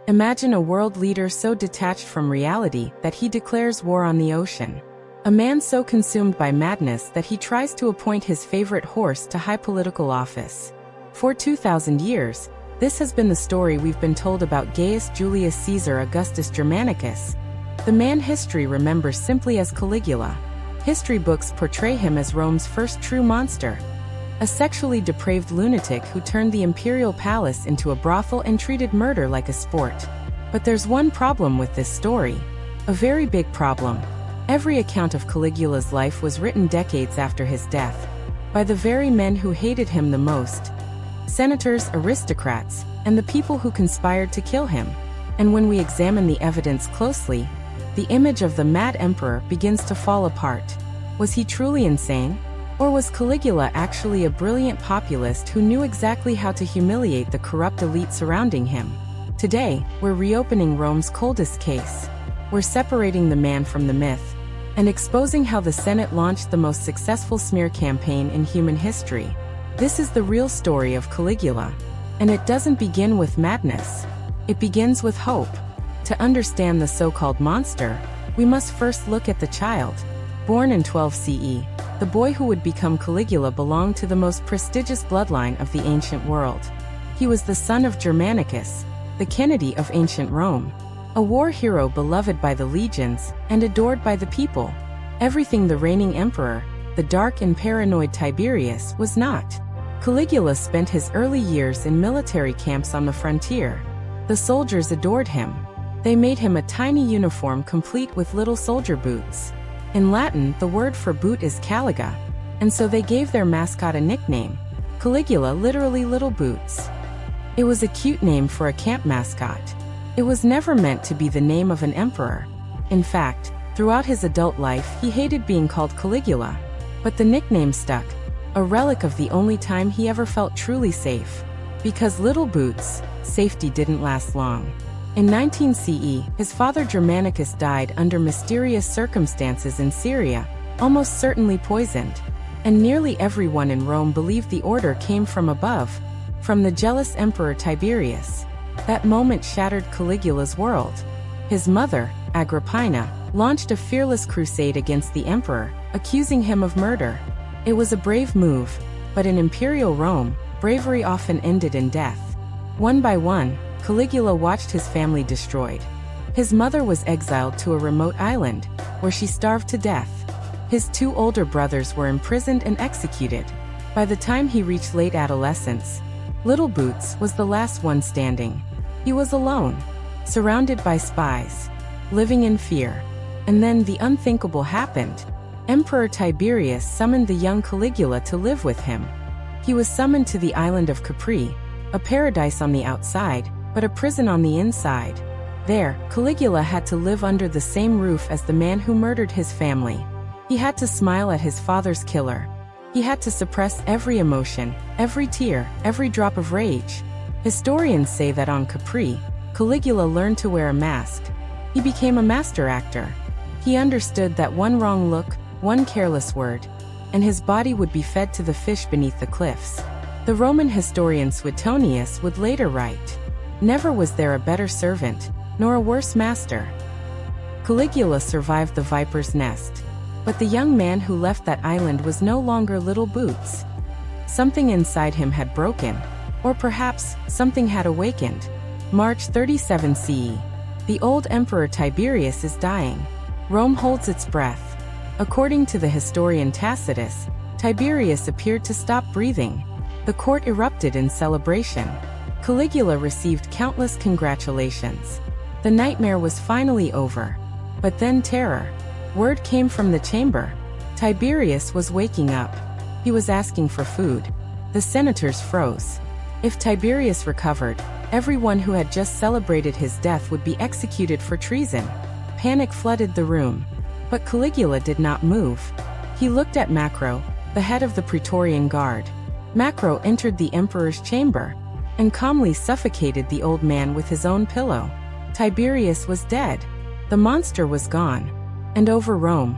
Imagine a world leader so detached from reality that he declares war on the ocean. A man so consumed by madness that he tries to appoint his favorite horse to high political office. For 2,000 years, this has been the story we've been told about Gaius Julius Caesar Augustus Germanicus, the man history remembers simply as Caligula. History books portray him as Rome's first true monster, a sexually depraved lunatic who turned the imperial palace into a brothel and treated murder like a sport. But there's one problem with this story. A very big problem. Every account of Caligula's life was written decades after his death, by the very men who hated him the most. Senators, aristocrats, and the people who conspired to kill him. And when we examine the evidence closely, the image of the mad emperor begins to fall apart. Was he truly insane? Or was Caligula actually a brilliant populist who knew exactly how to humiliate the corrupt elite surrounding him? Today, we're reopening Rome's coldest case. We're separating the man from the myth, and exposing how the Senate launched the most successful smear campaign in human history. This is the real story of Caligula. And it doesn't begin with madness. It begins with hope. To understand the so-called monster, we must first look at the child. Born in 12 CE, the boy who would become Caligula belonged to the most prestigious bloodline of the ancient world. He was the son of Germanicus, the Kennedy of ancient Rome, a war hero beloved by the legions and adored by the people. Everything the reigning emperor, the dark and paranoid Tiberius, was not. Caligula spent his early years in military camps on the frontier. The soldiers adored him. They made him a tiny uniform complete with little soldier boots. In Latin, the word for boot is caliga, and so they gave their mascot a nickname, Caligula, literally little boots. It was a cute name for a camp mascot. It was never meant to be the name of an emperor. In fact, throughout his adult life he hated being called Caligula. But the nickname stuck, a relic of the only time he ever felt truly safe. Because little boots, safety didn't last long. In 19 CE, his father Germanicus died under mysterious circumstances in Syria, almost certainly poisoned. And nearly everyone in Rome believed the order came from above, from the jealous emperor Tiberius. That moment shattered Caligula's world. His mother, Agrippina, launched a fearless crusade against the emperor, accusing him of murder. It was a brave move, but in imperial Rome, bravery often ended in death. One by one, Caligula watched his family destroyed. His mother was exiled to a remote island, where she starved to death. His two older brothers were imprisoned and executed. By the time he reached late adolescence, Little Boots was the last one standing. He was alone, surrounded by spies, living in fear. And then the unthinkable happened. Emperor Tiberius summoned the young Caligula to live with him. He was summoned to the island of Capri, a paradise on the outside, but a prison on the inside. There, Caligula had to live under the same roof as the man who murdered his family. He had to smile at his father's killer. He had to suppress every emotion, every tear, every drop of rage. Historians say that on Capri, Caligula learned to wear a mask. He became a master actor. He understood that one wrong look, one careless word, and his body would be fed to the fish beneath the cliffs. The Roman historian Suetonius would later write, "Never was there a better servant, nor a worse master." Caligula survived the viper's nest. But the young man who left that island was no longer Little Boots. Something inside him had broken, or perhaps something had awakened. March 37 CE. The old emperor Tiberius is dying. Rome holds its breath. According to the historian Tacitus, Tiberius appeared to stop breathing. The court erupted in celebration. Caligula received countless congratulations. The nightmare was finally over. But then terror. Word came from the chamber. Tiberius was waking up. He was asking for food. The senators froze. If Tiberius recovered, everyone who had just celebrated his death would be executed for treason. Panic flooded the room. But Caligula did not move. He looked at Macro, the head of the Praetorian Guard. Macro entered the emperor's chamber and calmly suffocated the old man with his own pillow. Tiberius was dead. The monster was gone. And over Rome,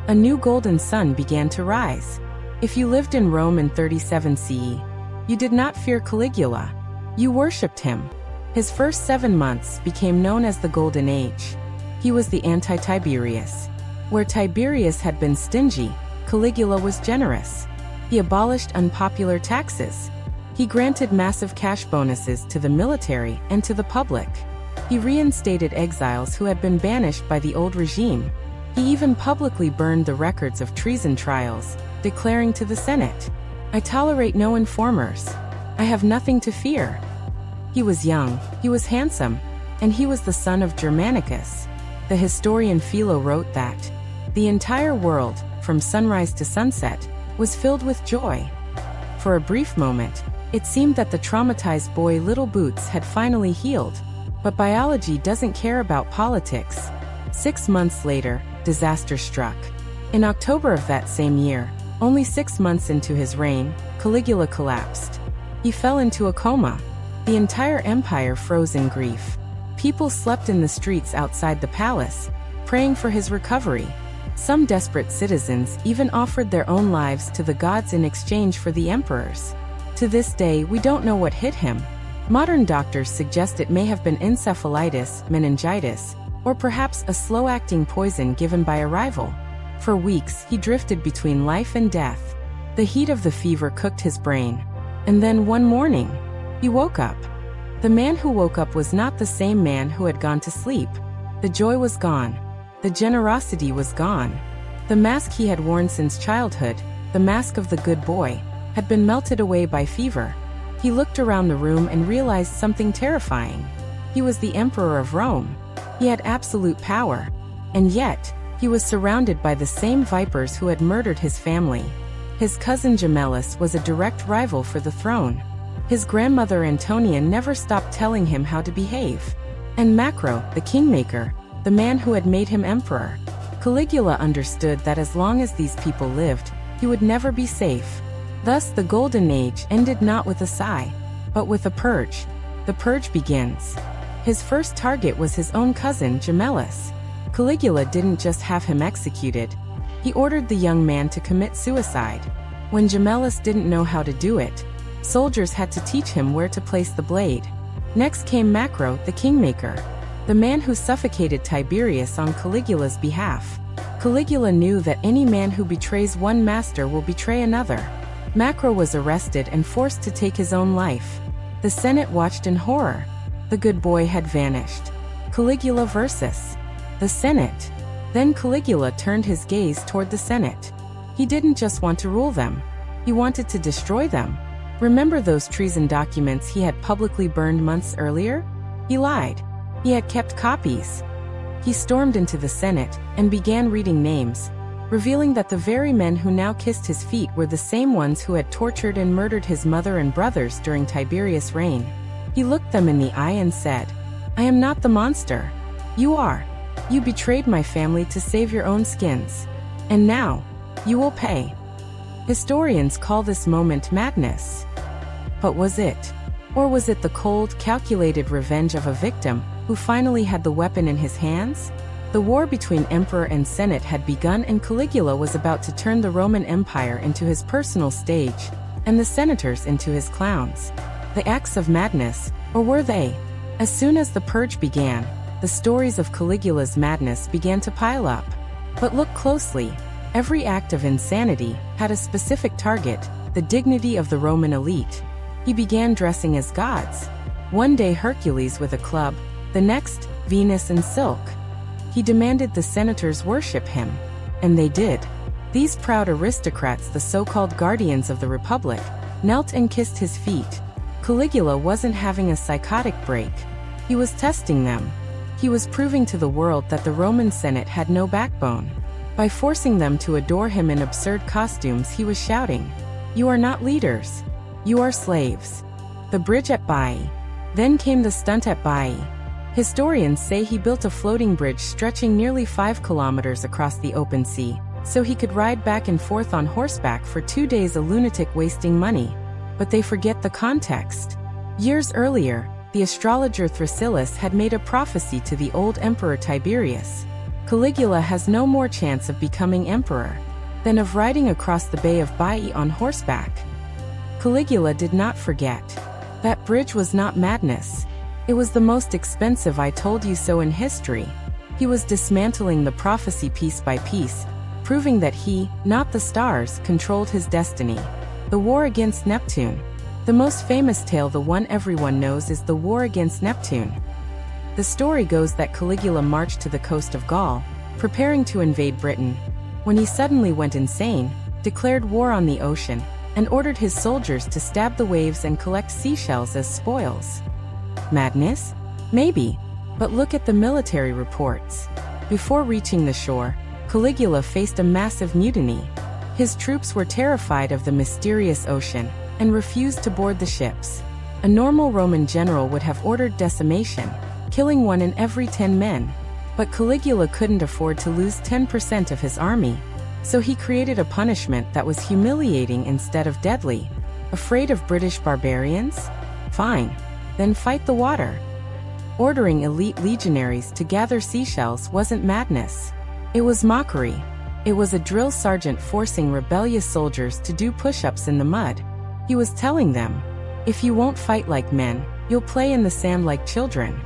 a new golden sun began to rise. If you lived in Rome in 37 CE, you did not fear Caligula. You worshipped him. His first 7 months became known as the Golden Age. He was the anti-Tiberius. Where Tiberius had been stingy, Caligula was generous. He abolished unpopular taxes. He granted massive cash bonuses to the military and to the public. He reinstated exiles who had been banished by the old regime. He even publicly burned the records of treason trials, declaring to the Senate, "I tolerate no informers. I have nothing to fear." He was young, he was handsome, and he was the son of Germanicus. The historian Philo wrote that the entire world, from sunrise to sunset, was filled with joy. For a brief moment, it seemed that the traumatized boy Little Boots had finally healed. But biology doesn't care about politics. 6 months later, disaster struck. In October of that same year, only 6 months into his reign, Caligula collapsed. He fell into a coma. The entire empire froze in grief. People slept in the streets outside the palace, praying for his recovery. Some desperate citizens even offered their own lives to the gods in exchange for the emperor's. To this day, we don't know what hit him. Modern doctors suggest it may have been encephalitis, meningitis, or perhaps a slow-acting poison given by a rival. For weeks, he drifted between life and death. The heat of the fever cooked his brain. And then one morning, he woke up. The man who woke up was not the same man who had gone to sleep. The joy was gone. The generosity was gone. The mask he had worn since childhood, the mask of the good boy, had been melted away by fever. He looked around the room and realized something terrifying. He was the emperor of Rome. He had absolute power. And yet, he was surrounded by the same vipers who had murdered his family. His cousin Gemellus was a direct rival for the throne. His grandmother Antonia never stopped telling him how to behave. And Macro, the kingmaker, the man who had made him emperor. Caligula understood that as long as these people lived, he would never be safe. Thus the Golden Age ended not with a sigh, but with a purge. The purge begins. His first target was his own cousin Gemellus. Caligula didn't just have him executed. He ordered the young man to commit suicide. When Gemellus didn't know how to do it, soldiers had to teach him where to place the blade. Next came Macro, the kingmaker, the man who suffocated Tiberius on Caligula's behalf. Caligula knew that any man who betrays one master will betray another. Macro was arrested and forced to take his own life. The Senate watched in horror. The good boy had vanished. Caligula versus the Senate. Then Caligula turned his gaze toward the Senate. He didn't just want to rule them. He wanted to destroy them. Remember those treason documents he had publicly burned months earlier? He lied. He had kept copies. He stormed into the Senate and began reading names, revealing that the very men who now kissed his feet were the same ones who had tortured and murdered his mother and brothers during Tiberius' reign. He looked them in the eye and said, "I am not the monster. You are. You betrayed my family to save your own skins. And now, you will pay." Historians call this moment madness. But was it? Or was it the cold, calculated revenge of a victim who finally had the weapon in his hands? The war between emperor and senate had begun, and Caligula was about to turn the Roman Empire into his personal stage, and the senators into his clowns. The acts of madness, or were they? As soon as the purge began, the stories of Caligula's madness began to pile up. But look closely. Every act of insanity had a specific target, the dignity of the Roman elite. He began dressing as gods. One day Hercules with a club, the next, Venus in silk. He demanded the senators worship him. And they did. These proud aristocrats, the so-called guardians of the Republic, knelt and kissed his feet. Caligula wasn't having a psychotic break. He was testing them. He was proving to the world that the Roman Senate had no backbone. By forcing them to adore him in absurd costumes, he was shouting, "You are not leaders. You are slaves." The bridge at Baiae. Then came the stunt at Baiae. Historians say he built a floating bridge stretching nearly 5 kilometers across the open sea, so he could ride back and forth on horseback for 2 days, a lunatic wasting money. But they forget the context. Years earlier, the astrologer Thrasyllus had made a prophecy to the old emperor Tiberius. Caligula has no more chance of becoming emperor than of riding across the Bay of Baiae on horseback. Caligula did not forget. That bridge was not madness. It was the most expensive I told you so in history. He was dismantling the prophecy piece by piece, proving that he, not the stars, controlled his destiny. The War Against Neptune. The most famous tale, the one everyone knows, is the War Against Neptune. The story goes that Caligula marched to the coast of Gaul, preparing to invade Britain, when he suddenly went insane, declared war on the ocean, and ordered his soldiers to stab the waves and collect seashells as spoils. Madness? Maybe. But look at the military reports. Before reaching the shore, Caligula faced a massive mutiny. His troops were terrified of the mysterious ocean and refused to board the ships. A normal Roman general would have ordered decimation, killing 1 in every 10 men. But Caligula couldn't afford to lose 10% of his army, so he created a punishment that was humiliating instead of deadly. Afraid of British barbarians? Fine. Then fight the water. Ordering elite legionaries to gather seashells wasn't madness. It was mockery. It was a drill sergeant forcing rebellious soldiers to do push-ups in the mud. He was telling them, if you won't fight like men, you'll play in the sand like children.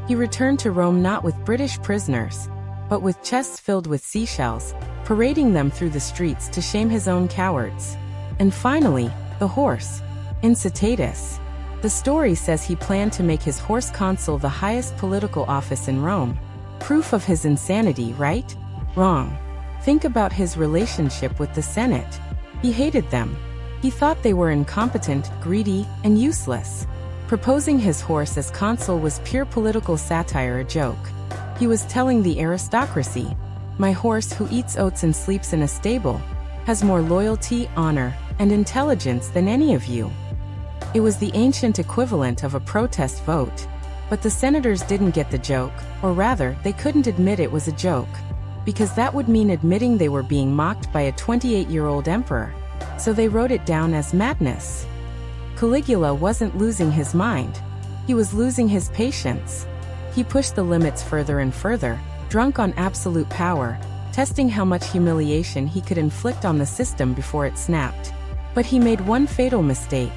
He returned to Rome not with British prisoners, but with chests filled with seashells, parading them through the streets to shame his own cowards. And finally, the horse. Incitatus. The story says he planned to make his horse consul the highest political office in Rome. Proof of his insanity, right? Wrong. Think about his relationship with the Senate. He hated them. He thought they were incompetent, greedy, and useless. Proposing his horse as consul was pure political satire, a joke. He was telling the aristocracy, my horse, who eats oats and sleeps in a stable, has more loyalty, honor, and intelligence than any of you. It was the ancient equivalent of a protest vote. But the senators didn't get the joke, or rather, they couldn't admit it was a joke, because that would mean admitting they were being mocked by a 28-year-old emperor. So they wrote it down as madness. Caligula wasn't losing his mind. He was losing his patience. He pushed the limits further and further, drunk on absolute power, testing how much humiliation he could inflict on the system before it snapped. But he made one fatal mistake.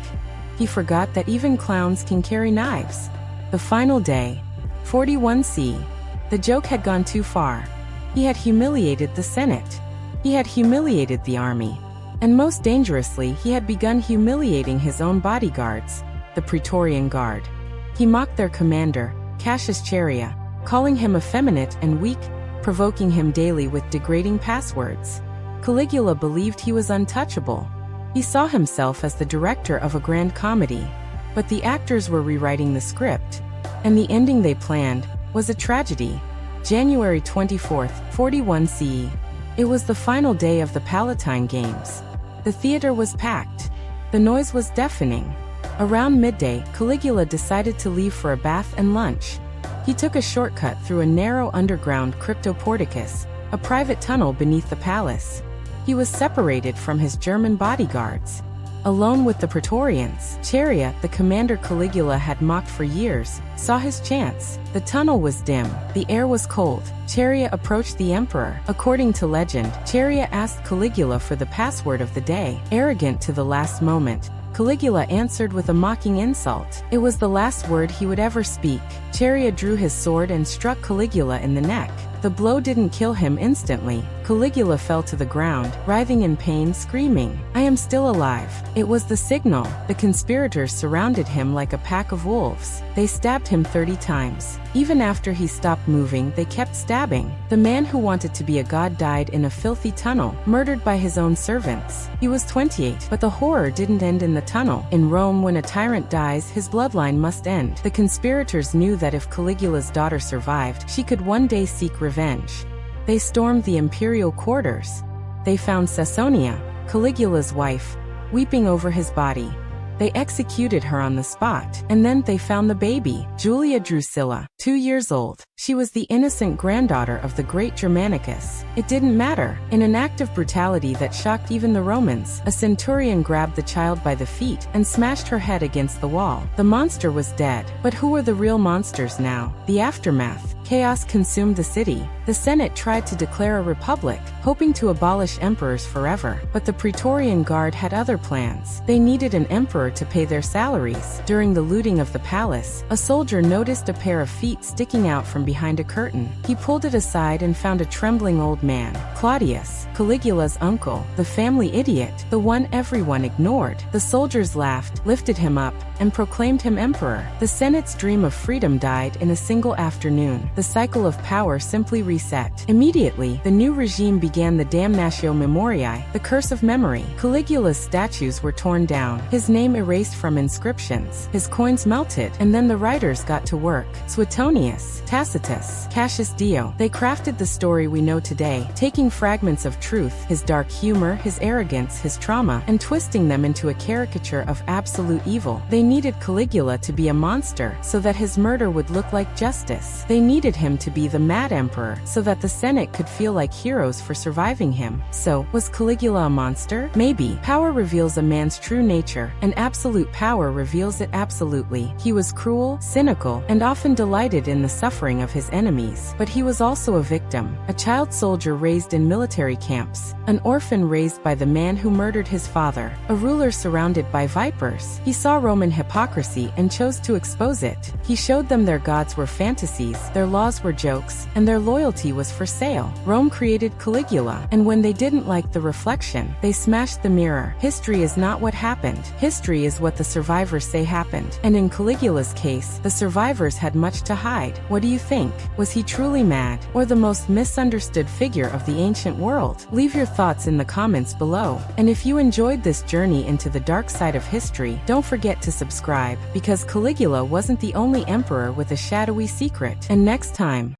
He forgot that even clowns can carry knives. The final day. 41c. The joke had gone too far. He had humiliated the Senate. He had humiliated the army. And most dangerously, he had begun humiliating his own bodyguards, the Praetorian Guard. He mocked their commander, Cassius Chaerea, calling him effeminate and weak, provoking him daily with degrading passwords. Caligula believed he was untouchable. He saw himself as the director of a grand comedy. But the actors were rewriting the script, and the ending they planned was a tragedy. January 24th, 41 CE. It was the final day of the Palatine Games. The theater was packed. The noise was deafening. Around midday, Caligula decided to leave for a bath and lunch. He took a shortcut through a narrow underground cryptoporticus, a private tunnel beneath the palace. He was separated from his German bodyguards. Alone with the Praetorians, Chaerea, the commander Caligula had mocked for years, saw his chance. The tunnel was dim. The air was cold. Chaerea approached the emperor. According to legend, Chaerea asked Caligula for the password of the day. Arrogant to the last moment, Caligula answered with a mocking insult. It was the last word he would ever speak. Chaerea drew his sword and struck Caligula in the neck. The blow didn't kill him instantly. Caligula fell to the ground, writhing in pain, screaming, "I am still alive." It was the signal. The conspirators surrounded him like a pack of wolves. They stabbed him 30 times. Even after he stopped moving, they kept stabbing. The man who wanted to be a god died in a filthy tunnel, murdered by his own servants. He was 28, but the horror didn't end in the tunnel. In Rome, when a tyrant dies, his bloodline must end. The conspirators knew that if Caligula's daughter survived, she could one day seek revenge. They stormed the imperial quarters. They found Caesonia, Caligula's wife, weeping over his body. They executed her on the spot. And then they found the baby, Julia Drusilla, 2 years old. She was the innocent granddaughter of the great Germanicus. It didn't matter. In an act of brutality that shocked even the Romans, a centurion grabbed the child by the feet and smashed her head against the wall. The monster was dead. But who were the real monsters now? The aftermath. Chaos consumed the city. The Senate tried to declare a republic, hoping to abolish emperors forever. But the Praetorian Guard had other plans. They needed an emperor to pay their salaries. During the looting of the palace, a soldier noticed a pair of feet sticking out from behind a curtain. He pulled it aside and found a trembling old man, Claudius, Caligula's uncle, the family idiot, the one everyone ignored. The soldiers laughed, lifted him up, and proclaimed him emperor. The Senate's dream of freedom died in a single afternoon. The cycle of power simply reset. Immediately, the new regime began the damnatio memoriae, the curse of memory. Caligula's statues were torn down, his name erased from inscriptions, his coins melted, and then the writers got to work. Suetonius, Tacitus, Cassius Dio, they crafted the story we know today, taking fragments of truth, his dark humor, his arrogance, his trauma, and twisting them into a caricature of absolute evil. They needed Caligula to be a monster, so that his murder would look like justice. They needed him to be the mad emperor, so that the Senate could feel like heroes for surviving him. So, was Caligula a monster? Maybe. Power reveals a man's true nature, and absolute power reveals it absolutely. He was cruel, cynical, and often delighted in the suffering of his enemies. But he was also a victim, a child soldier raised in military camps, an orphan raised by the man who murdered his father, a ruler surrounded by vipers. He saw Roman hypocrisy and chose to expose it. He showed them their gods were fantasies, their laws were jokes, and their loyalty was for sale. Rome created Caligula, and when they didn't like the reflection, they smashed the mirror. History is not what happened. History is what the survivors say happened. And in Caligula's case, the survivors had much to hide. What do you think? Was he truly mad, or the most misunderstood figure of the ancient world? Leave your thoughts in the comments below. And if you enjoyed this journey into the dark side of history, don't forget to subscribe, because Caligula wasn't the only emperor with a shadowy secret. And next time,